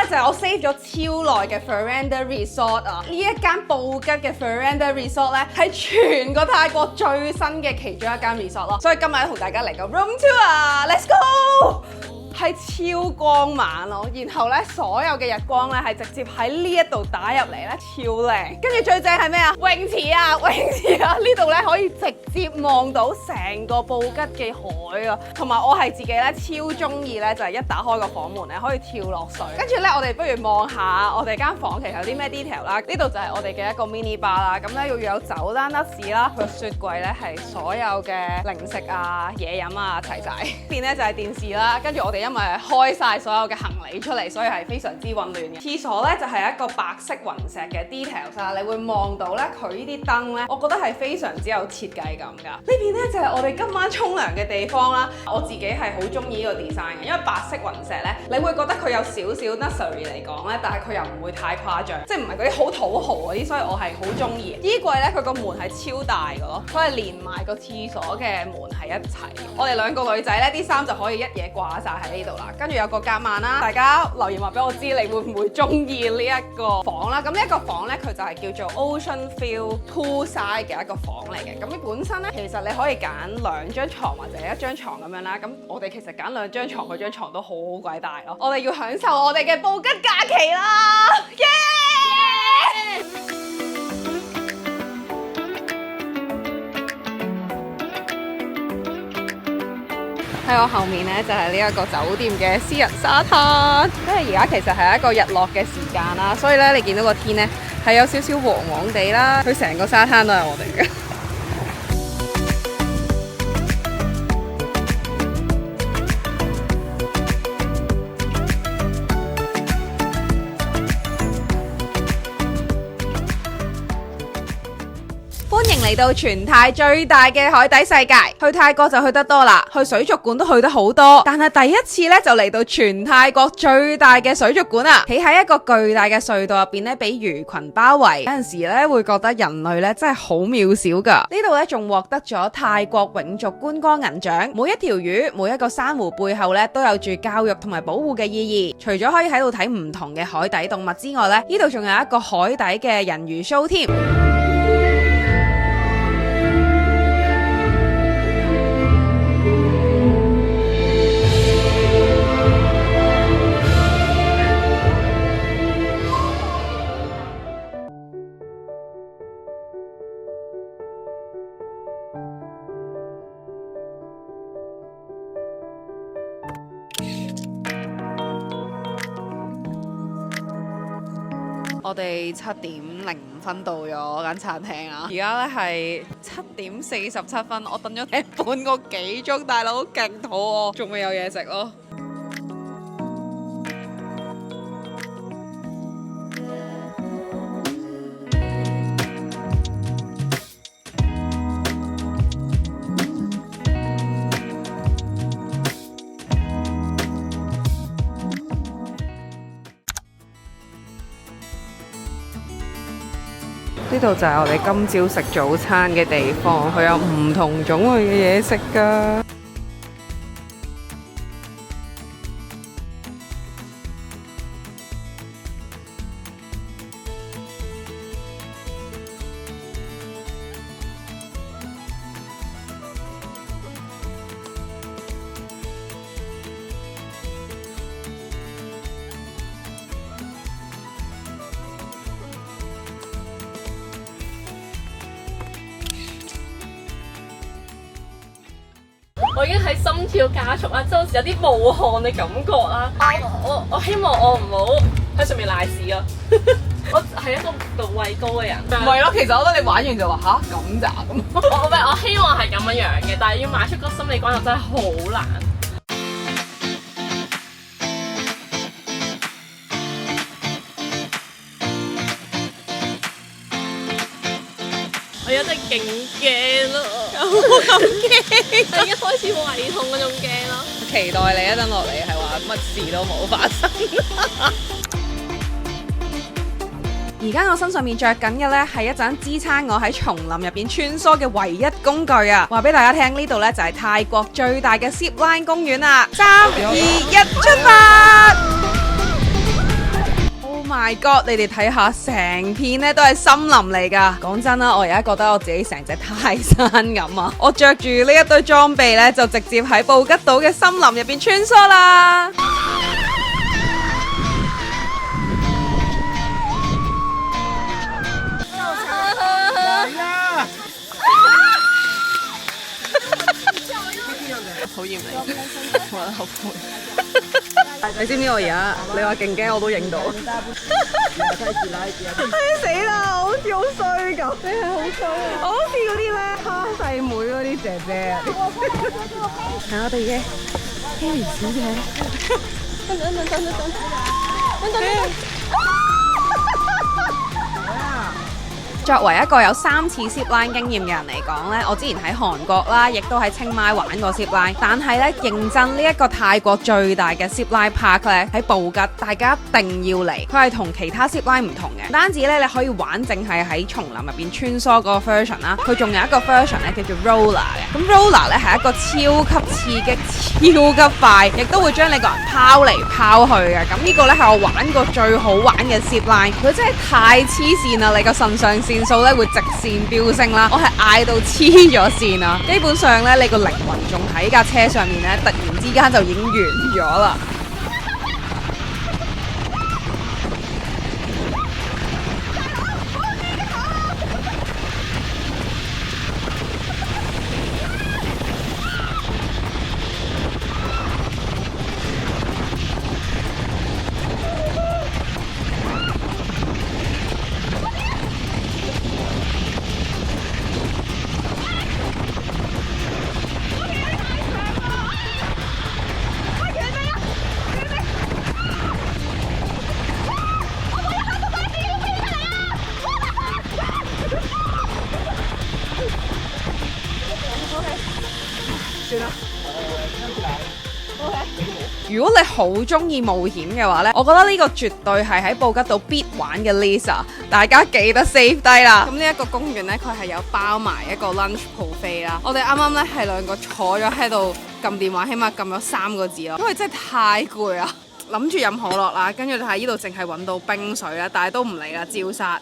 就係我 save 咗超耐嘅 Veranda Resort 啊！呢一間布吉嘅 Veranda Resort 咧，係全個泰國最新嘅其中一間 resort 咯。所以今日同大家嚟個 room tour，let's go！係超光猛咯，然後咧所有嘅日光咧係直接喺呢一度打入嚟咧，超靚。跟住最正係咩啊？泳池啊，泳池啊！呢度咧可以直接望到成個布吉嘅海啊，同埋我係自己咧超中意咧，就係一打開個房門咧可以跳落水。跟住咧我哋不如望下我哋間房其實有啲咩 detail 啦。呢度就係我哋嘅一個 mini bar 啦，咁咧要有酒啦、nuts 啦，個雪櫃咧係所有嘅零食啊、嘢飲啊齊晒。邊咧就係電視啦，跟住我哋因為開晒所有嘅行李出嚟，所以係非常之混亂嘅。廁所咧就係一個白色雲石嘅 details 啦，你會望到咧佢呢啲燈咧，我覺得係非常之有設計感㗎。呢邊咧就係我哋今晚沖涼嘅地方啦。我自己係好中意呢個 design 嘅，因為白色雲石咧，你會覺得佢有少少 nursery 嚟講咧，但係佢又唔會太誇張，即係唔係嗰啲好土豪嗰啲，所以我係好中意。衣櫃咧佢個門係超大㗎咯，佢係連埋個廁所嘅門係一齊。我哋兩個女仔咧啲衫就可以一嘢掛晒喺呢度啦。跟住有個夾萬啦，大家留言話俾我知，你會唔會中意呢一個房啦？咁呢一個房咧，佢就係叫做 Ocean View Poolside 嘅一個房嚟嘅。咁本身咧，其實你可以揀兩張床或者一張床咁樣啦。咁我哋其實揀兩張床，嗰張床都好鬼大咯。我哋要享受我哋嘅布吉假期啦！耶！喺我後面咧就係呢一個酒店嘅私人沙灘，因為而家其實係一個日落嘅時間啦，所以咧你見到個天咧係有少少黃黃地啦，佢成個沙灘都係我哋嘅。歡迎嚟到全泰最大嘅海底世界，去泰國就去得多啦，去水族館都去得好多，但係第一次咧就嚟到全泰國最大嘅水族館啊！企喺一個巨大嘅隧道入邊咧，俾魚群包圍，有陣時咧會覺得人類咧真係好渺小噶。呢度咧仲獲得咗泰國永續觀光銀獎，每一條魚、每一個珊瑚背後咧都有住教育同埋保護嘅意義。除咗可以喺度睇唔同嘅海底動物之外咧，呢度仲有一個海底嘅人魚 show 添。我哋7:05到咗間餐廳啊，而家咧係7:47，我等咗半個幾鐘，大佬勁肚餓，仲未有嘢食咯。呢度就係我哋今朝食早餐嘅地方，佢有唔同種類嘅嘢食㗎。我已經係心跳加速啦，即係好似有啲冒汗嘅感覺啦。我希望我唔好喺上面瀨屎咯。我係一個度畏高嘅人。唔係咯，其實我覺得你玩完就話吓咁咋咁。我希望係咁樣嘅，但係要邁出個心理關口真係好難。我有真係勁驚咯，咁驚！我已經開始胃痛嗰種驚咯。期待你一陣落嚟係話乜事都冇發生。而家我身上面着緊嘅呢係一盞支撐我喺叢林入邊穿梭嘅唯一工具啊！話俾大家聽，呢度呢就係泰國最大嘅 Zipline 公園啦！3、2、1，出發！ my god！ 你哋睇下，成片咧都係森林嚟噶。講真啦，我而家覺得我自己成隻泰山咁啊！我着住呢一堆裝備咧，就直接喺布吉島嘅森林入邊穿梭啦。好嚴厲，我覺得後悔。你知唔知我而家你話勁驚我都影到？死啦！好似好衰咁，你係好衰，我好似嗰啲咧蝦細妹嗰啲姐姐啊！係我哋嘅 Harry 小姐，等。作為一個有3次 zip line 經驗嘅人嚟講呢，我之前喺韓國啦，亦都喺清邁玩過 zip line。但係呢，認真呢一個泰國最大嘅 zip line park 呢，喺布吉，大家一定要嚟。佢係同其他 zip line 唔同嘅，唔單止呢，你可以玩淨係喺叢林入邊穿梭嗰個 version 啦，佢仲有一個 version 呢，叫做 roller 嘅。咁 roller 呢係一個超級刺激、超級快，亦都會將你個人拋嚟拋去嘅。咁呢個呢係我玩過最好玩嘅 zip line，佢真係太黐線啦！你個腎上腺數咧會直線飆升啦，我係嗌到黐咗線啊！基本上咧，你個靈魂仲喺架車上面咧，突然之間就已經完咗啦。如果你好中意冒險嘅話呢，我覺得呢個絕對係喺布吉島必玩嘅 list 啊！大家記得 save 低啦。咁呢一個公園呢，佢係有包埋一個 lunch buffet 啦。我哋啱啱呢係兩個坐咗喺度撳電話，起碼撳咗3個字咯，因為真係太攰啦。諗住飲可樂啦，跟住喺呢度淨係揾到冰水啦，但係都唔理啦，照殺。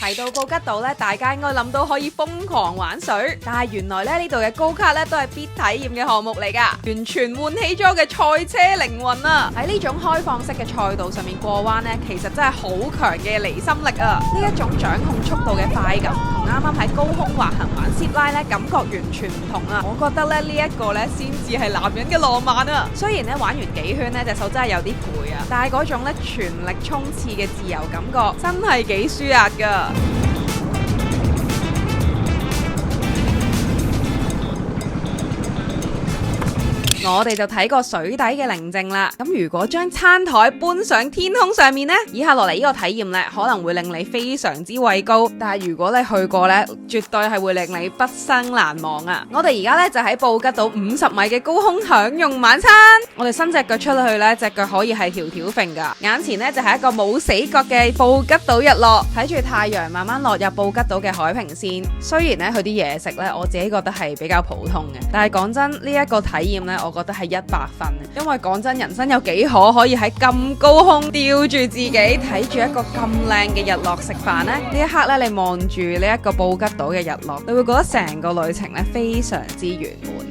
提到布吉島咧，大家應該諗到可以瘋狂玩水，但係原來咧呢度嘅高卡咧都係必體驗嘅項目嚟㗎，完全喚起咗我嘅賽車靈魂啊！喺呢種開放式嘅賽道上面過彎呢，其實真係好強嘅離心力啊！呢一種掌控速度嘅快感，同啱啱喺高空滑行玩 zip line 咧感覺完全唔同啊！我覺得咧呢一個咧先至係男人嘅浪漫啊！雖然咧玩完幾圈呢隻手真係有啲攰啊，但係嗰種咧全力衝刺嘅自由感覺真係幾舒壓㗎。我哋就睇過水底嘅寧靜啦。咁如果將餐台搬上天空上面呢，以下落嚟呢個體驗呢，可能會令你非常之畏高。但係如果你去過呢，絕對係會令你畢生難忘啊！我哋而家呢，就喺布吉島50米嘅高空享用晚餐。我哋伸隻腳出去呢，隻腳可以係條條揈噶。眼前呢，就係一個冇死角嘅布吉島日落，睇住太陽慢慢落入布吉島嘅海平線。雖然呢，佢啲嘢食呢，我自己覺得係比較普通嘅，但係講真呢一個體驗呢，我覺得係100分，因為講真，人生有幾可以喺咁高空吊住自己睇住一個咁靚嘅日落食飯呢？呢一刻咧，你望住呢一個布吉島嘅日落，你會覺得成個旅程咧非常之圓滿。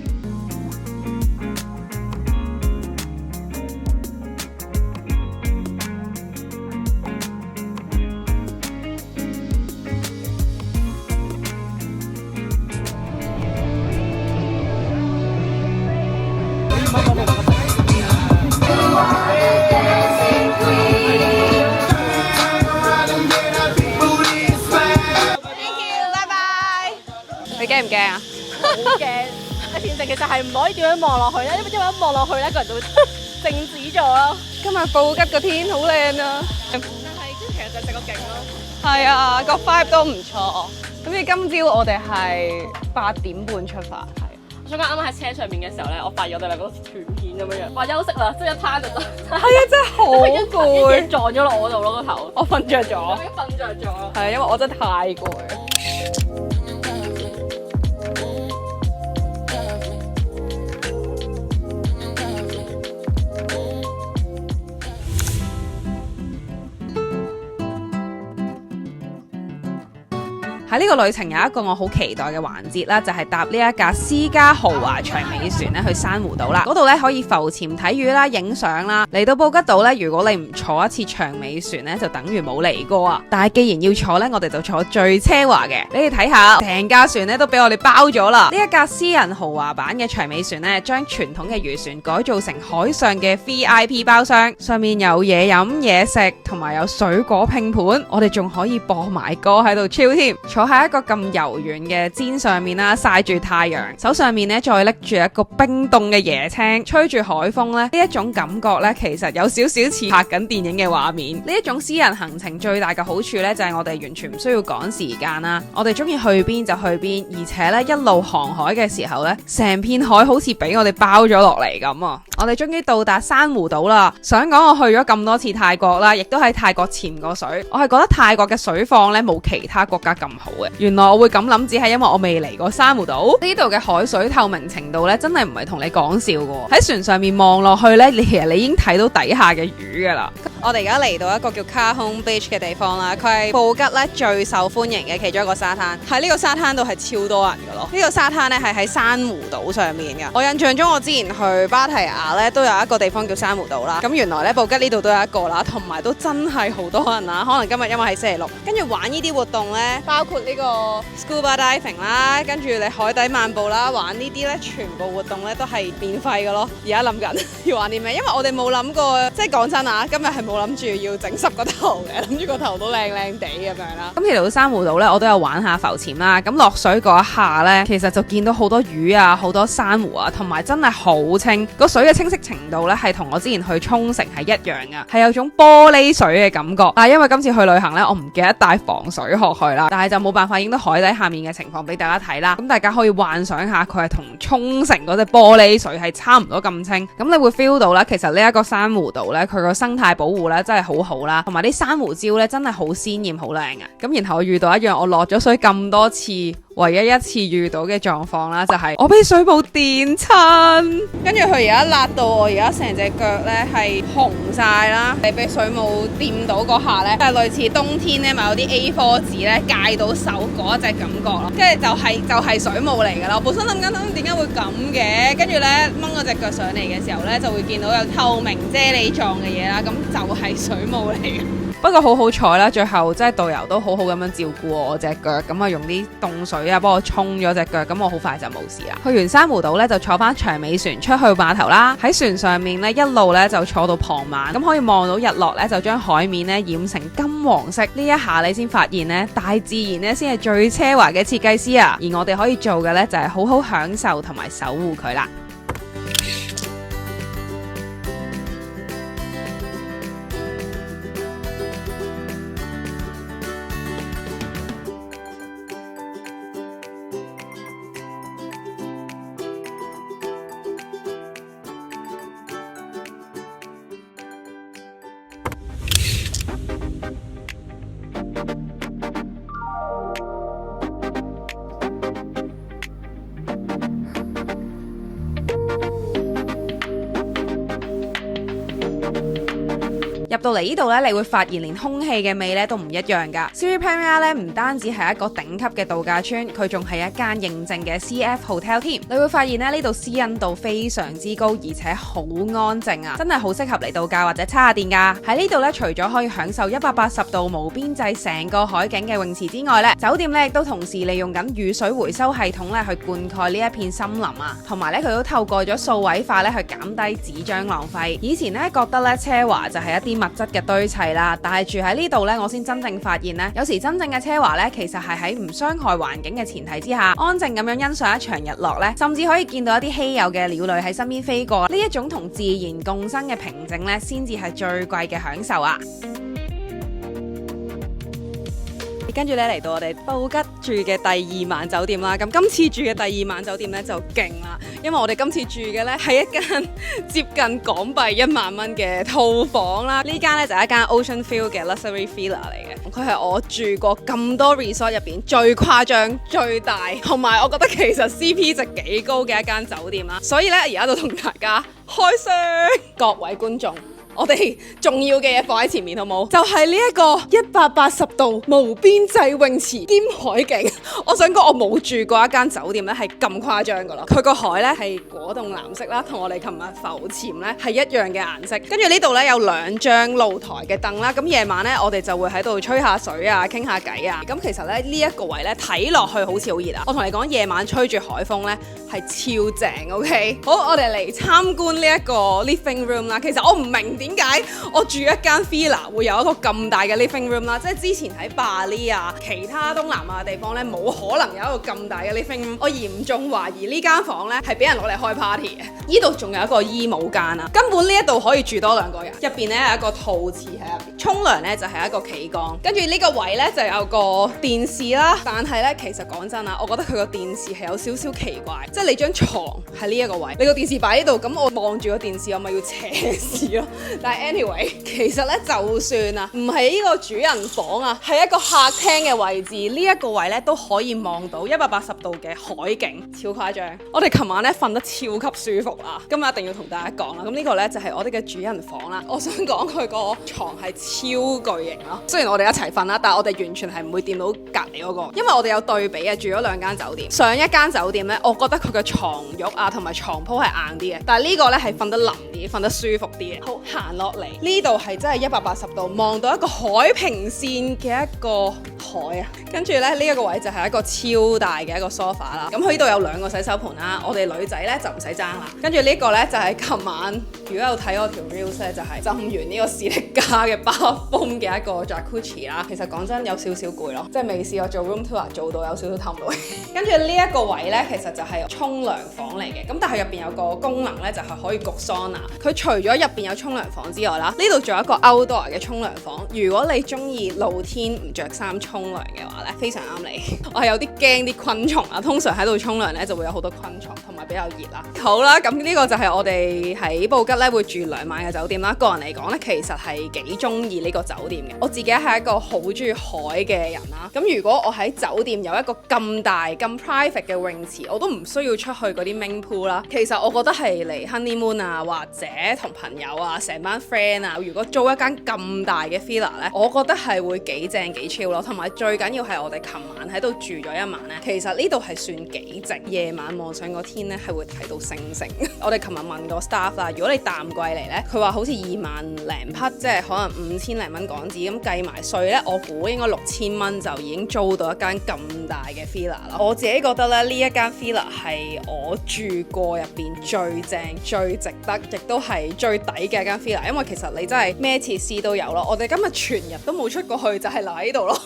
你驚唔驚啊？好驚！阿田靜其實係唔可以點樣望落去咧，因為一望落去咧，個人就會靜止咗咯。今日布吉個天好靚啊！但係其實就係食個景咯。係啊，個 vibe 都唔錯。咁你今朝我哋係8點半出發，係。想講啱啱喺車上面嘅時候咧，我發現我哋兩個斷片咁樣樣，話休息啦，即係一攤就得。係啊，真係好攰，一撞咗落我度咯個頭，我瞓着咗。我已經瞓着咗。係因為我真係太攰。喺呢個旅程有一個我好期待嘅環節啦，就係搭呢一架私家豪華長尾船咧去珊瑚島啦。嗰度咧可以浮潛睇魚啦、影相啦。嚟到布吉島咧，如果你唔坐一次長尾船咧，就等於冇嚟過啊。但係既然要坐咧，我哋就坐最奢華嘅。你哋睇下，成架船咧都俾我哋包咗啦。呢一架私人豪華版嘅長尾船咧，將傳統嘅漁船改造成海上嘅 VIP 包廂，上面有嘢飲、嘢食，同埋有水果拼盤。我哋仲可以播埋歌喺度 chill 添。坐喺一個咁柔軟嘅氈上面啦，曬住太陽，手上面咧再拎住一個冰凍嘅椰青，吹住海風咧，呢一種感覺咧，其實有少少似拍緊電影嘅畫面。呢一種私人行程最大嘅好處咧，就係我哋完全唔需要趕時間啦，我哋中意去邊就去邊，而且咧一路航海嘅時候咧，成片海好似俾我哋包咗落嚟咁啊！我哋終於到達珊瑚島啦。想講我去咗咁多次泰國啦，亦都喺泰國潛過水，我係覺得泰國嘅水況咧冇其他國家咁好嘅。原來我會咁諗，只係因為我未嚟過珊瑚島。呢度嘅海水透明程度咧，真係唔係同你講笑嘅。喺船上面望落去咧，其實你已經睇到底下嘅魚噶啦。我哋而家嚟到一個叫 Kahong Beach 嘅地方啦，佢係布吉咧最受歡迎嘅其中一個沙灘。喺呢個沙灘度係超多人噶咯。呢個沙灘咧係喺珊瑚島上面噶。我印象中我之前去芭提雅咧都有一個地方叫珊瑚島啦。咁原來咧布吉呢度都有一個啦，同埋都真係好多人啦。可能今日因為係星期六，跟住玩呢啲活動咧，包括呢個 Scuba Diving 啦，跟住你海底漫步啦，玩呢啲咧，全部活動咧都係免費噶咯。而家諗緊要玩啲咩？因為我哋冇諗過，即係講真啊，今日係冇諗住要整濕個頭嘅，諗住個頭都靚靚地咁樣啦。咁嚟到珊瑚島咧，我都有玩下浮潛啦。咁落水嗰一下咧，其實就見到好多魚啊，好多珊瑚啊，同埋真係好清，個水嘅清晰程度咧係同我之前去沖繩係一樣噶，係有種玻璃水嘅感覺。但係因為今次去旅行咧，我唔記得帶防水殼去啦，但係就冇辦法影到海底下面嘅情況俾大家睇啦。咁大家可以幻想下，佢係同沖繩嗰隻玻璃水係差唔多咁清。咁你會 feel 到啦，其實呢一個珊瑚島咧，佢個生態保護咧真係好好啦，同埋啲珊瑚礁咧真係好鮮豔好靚嘅。咁然後我遇到一樣我落咗水咁多次唯一一次遇到嘅狀況啦，就係我俾水泡電親，跟住佢而家辣到我而家成隻腳咧係紅晒啦。你俾水母掂到嗰下咧，係類似冬天咧咪有啲 A4 紙咧戒到手嗰一隻感覺咯。跟住就係水母嚟噶啦。我本身諗緊點解會咁嘅，跟住咧掹嗰隻腳上嚟嘅時候咧，就會見到有透明啫喱狀嘅嘢啦，咁就係水母嚟嘅。不過好好彩啦，最後即係導遊都好好咁樣照顧我隻腳，咁啊用啲凍水啊幫我沖咗隻腳，咁我好快就冇事啦。去完珊瑚島咧，就坐翻長尾船出去碼頭啦。喺船上面咧，一路咧就坐到傍晚，咁可以望到日落咧，就將海面咧染成金黃色。呢一下你先發現咧，大自然咧先係最奢華嘅設計師啊！而我哋可以做嘅咧，就係好好享受同埋守護佢啦。入到嚟呢度咧，你會發現連空氣嘅味咧都唔一樣噶。Sri Panya 咧唔單止係一個頂級嘅度假村，佢仲係一間認證嘅 CF Hotel 添。你會發現咧，呢度私隱度非常之高，而且好安靜啊，真係好適合嚟度假或者叉下電噶。喺呢度咧，除咗可以享受180度無邊際成個海景嘅泳池之外咧，酒店咧亦都同時利用緊雨水回收系統咧去灌溉呢一片森林啊，同埋咧佢都透過咗數位化咧去減低紙張浪費。以前咧覺得咧奢華就係一啲物質嘅堆砌啦，但係住喺呢度咧，我先真正發現咧，有時真正嘅奢華咧，其實係喺唔傷害環境嘅前提之下，安靜咁樣欣賞一場日落咧，甚至可以見到一啲稀有嘅鳥類喺身邊飛過。呢一種同自然共生嘅平靜咧，先至係最貴嘅享受啊！跟住咧嚟到我哋布吉住嘅第2晚酒店啦。咁今次住嘅第2晚酒店咧就勁啦，因為我哋今次住嘅咧係一間接近港幣1萬蚊嘅套房啦。呢間咧就係一間 Ocean View 嘅 Luxury Villa 嚟嘅。佢係我住過咁多 resort 入邊最誇張、最大，同埋我覺得其實 CP 值幾高嘅一間酒店啦。所以咧而家就同大家開箱，各位觀眾。我哋重要嘅嘢放喺前面好冇？就係呢一個180度無邊際泳池兼海景。我想講我冇住過一間酒店咧係咁誇張噶啦。佢個海咧係果凍藍色啦，同我哋琴日浮潛咧係一樣嘅顏色。跟住呢度咧有2張露台嘅凳啦。咁夜晚咧我哋就會喺度吹下水啊，傾下偈啊。咁其實咧呢一個位咧睇落去好似好熱啊。我同你講夜晚吹住海風咧係超正 ，OK？ 好，我哋嚟參觀呢一個 living room 啦。其實我唔明點解我住一間 villa 會有一個咁大嘅 living room 啦？即係之前喺巴厘啊，其他東南亞嘅地方咧，冇可能有一個咁大嘅 living room。我嚴重懷疑呢間房咧係俾人攞嚟開 party 嘅。呢度仲有一個衣帽間啊，根本呢一度可以住多2個人。入邊咧有一個套廁喺入邊，沖涼咧就係一個企缸。跟住呢個位咧就有個電視啦。但係咧其實講真啊，我覺得佢個電視係有少少奇怪，即係你張床喺呢一個位，你個電視擺喺度，咁我望住個電視，我咪要斜視咯。但係anyway， 其實咧就算啊，唔係呢個主人房啊，係一個客廳嘅位置，呢一個位咧都可以望到180度嘅海景，超誇張。我哋琴晚咧瞓得超級舒服啦，今日一定要同大家講啦。咁呢個咧就係我哋嘅主人房啦。我想講佢個床係超巨型咯，雖然我哋一齊瞓啦，但係我哋完全係唔會掂到隔離嗰個，因為我哋有對比啊，住咗2間酒店。上一間酒店咧，我覺得佢嘅床褥啊同埋床鋪係硬啲嘅，但係呢個咧係瞓得腍啲，瞓得舒服啲嘅。好，行落嚟呢度係真係180度望到一個海平線嘅一個海啊，跟住咧呢一個位就係一個超大嘅一個 sofa 啦。咁佢呢度有2個洗手盆啦，我哋女仔咧就唔使爭啦。跟住呢個咧就係琴晚如果有睇我條 reels 咧，就係浸完呢個士力架嘅巴風嘅一個 jacuzzi 啦。其實講真有少少攰咯，即係未試過做 room tour 做到有少少氹到。跟住呢一個位咧，其實就係沖涼房嚟嘅。咁但係入邊有個功能咧，就係可以焗桑拿。佢除咗入邊有沖涼房之外啦，呢度仲有一個 outdoor 嘅沖涼房。如果你中意露天唔着衫沖涼嘅話咧，非常啱你。我係有啲驚啲昆蟲啊，通常喺度沖涼咧就會有好多昆蟲，同埋比較熱啦。好啦，咁呢個就係我哋喺布吉咧會住2晚嘅酒店啦。個人嚟講咧，其實係幾中意呢個酒店嘅。我自己係一個好中意海嘅人啦。咁如果我喺酒店有一個咁大咁 private 嘅泳池，我都唔需要出去嗰啲 main pool 啦。其實我覺得係嚟 honeymoon 啊，或者同朋友啊，成班 friend 啊，如果租一間咁大嘅 villa 咧，我覺得係會幾正幾 chill 咯。同埋最緊要係我哋琴晚喺度住咗1晚咧，其實呢度係算幾靜。夜晚望上個天咧，係會睇到星星。我哋琴日問個 staff 啦，如果你淡季嚟咧，佢話好似2萬零匹，即係可能5000零蚊港紙咁計埋稅咧，我估應該6000蚊就已經租到一間咁大嘅 villa 啦。我自己覺得咧，呢一間 villa 係我住過入邊最正、最值得，亦都係最抵嘅一間 villa，因為其實你真係咩設施都有咯。我哋今日全日都冇出過去，就係留喺度咯。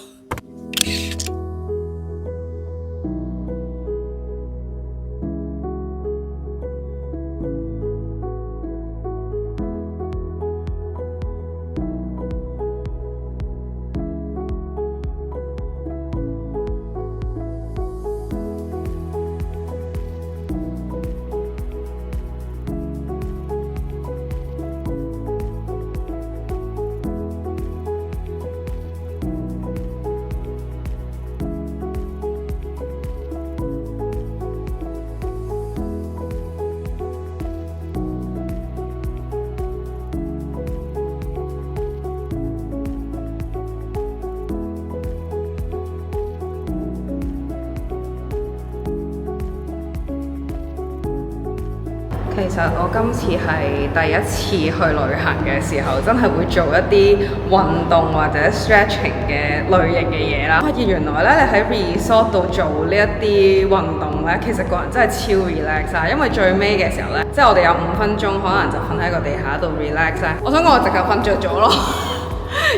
其實我今次係第一次去旅行嘅時候，真係會做一啲運動或者 stretching 嘅類型嘅嘢啦。發現原來咧，你喺 resort 度做呢一啲運動咧，其實個人真係超 relax 啊！因為最尾嘅時候咧，即係我哋有5分鐘，可能就瞓喺個地下度 relax 咧。我想講我直頭瞓着咗咯。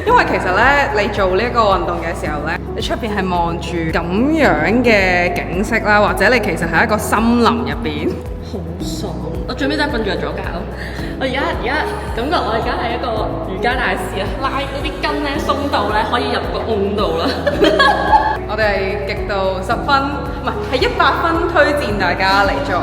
因為其實咧，你做呢一個運動嘅時候咧，你出邊係望住咁樣嘅景色啦，或者你其實係一個森林入邊，好爽！我最尾真係瞓着咗覺。我而家感覺我而家係一個瑜伽大師啊，拉嗰啲筋咧鬆到咧可以入個甕度啦。我哋極度10分，唔係100分推薦大家嚟做。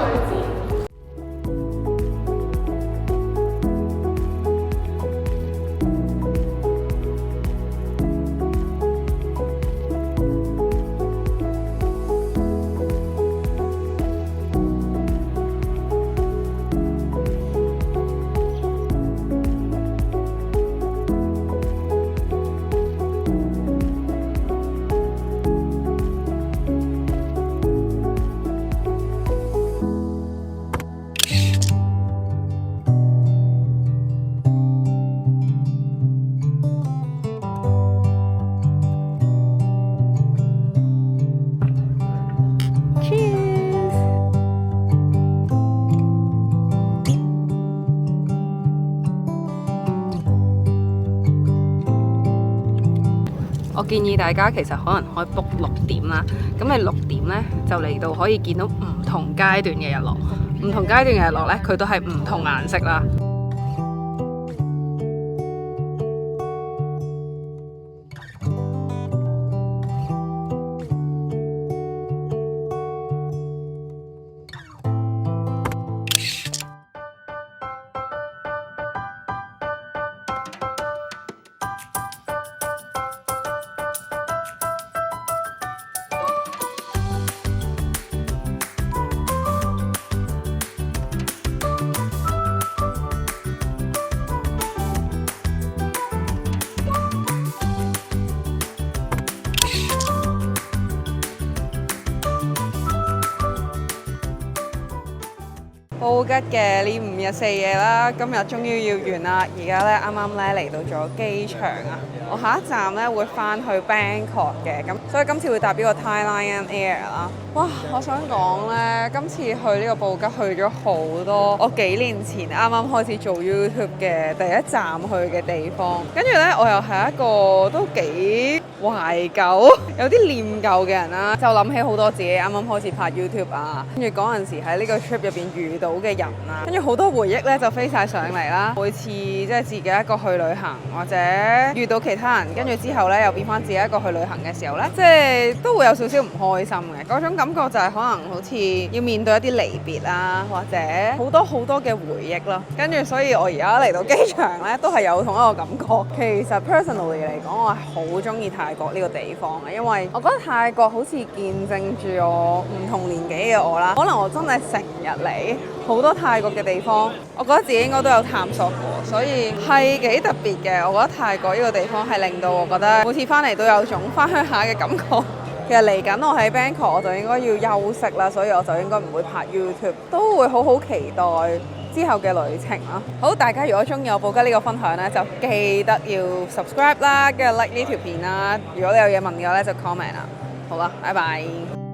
我建議大家其實可能可以 book 6點啦，咁你6點呢，就嚟到可以見到唔同階段嘅日落，唔同階段嘅日落呢，佢都係唔同顏色啦。布吉嘅呢5日4夜啦，今日終於要完啦。而家咧啱啱咧嚟到咗機場啊，我下一站咧會翻去 Bangkok 嘅，咁所以今次會搭呢個 Thai Lion Air 啦。哇！我想講咧，今次去呢個布吉去咗好多我幾年前啱啱開始做 YouTube 嘅第一站去嘅地方，跟住咧我又係一個都幾懷舊、有啲念舊嘅人啦，就諗起好多自己啱啱開始拍 YouTube 啊，跟住嗰陣時喺呢個 trip 入邊遇到嘅人啦，跟住好多回憶咧就飛晒上嚟啦。每次即係自己一個去旅行，或者遇到其他人，跟住之後咧又變翻自己一個去旅行嘅時候咧，即係都會有少少唔開心嘅嗰種感覺，就係可能好似要面對一啲離別啦，或者好多嘅回憶咯。跟住所以我而家嚟到機場咧，都係有同一個感覺。其實 personally 嚟講，我係好中意泰國呢個地方嘅，因為我覺得泰國好似見證住我唔同年紀嘅我啦。可能我真係成日嚟好多泰國嘅地方，我覺得自己應該都有探索過，所以係幾特別嘅。我覺得泰國呢個地方係令到我覺得每次翻嚟都有種翻鄉下嘅感覺。其實嚟緊我喺 Bangkok 我就應該要休息啦，所以我就應該唔會拍 YouTube，都會好好期待之後嘅旅程啦。好，大家如果中意我布吉呢個分享呢，就記得要 subscribe 啦，跟住 like 呢條片啦。如果你有嘢問嘅話呢，就 comment 啦。好啦，拜拜。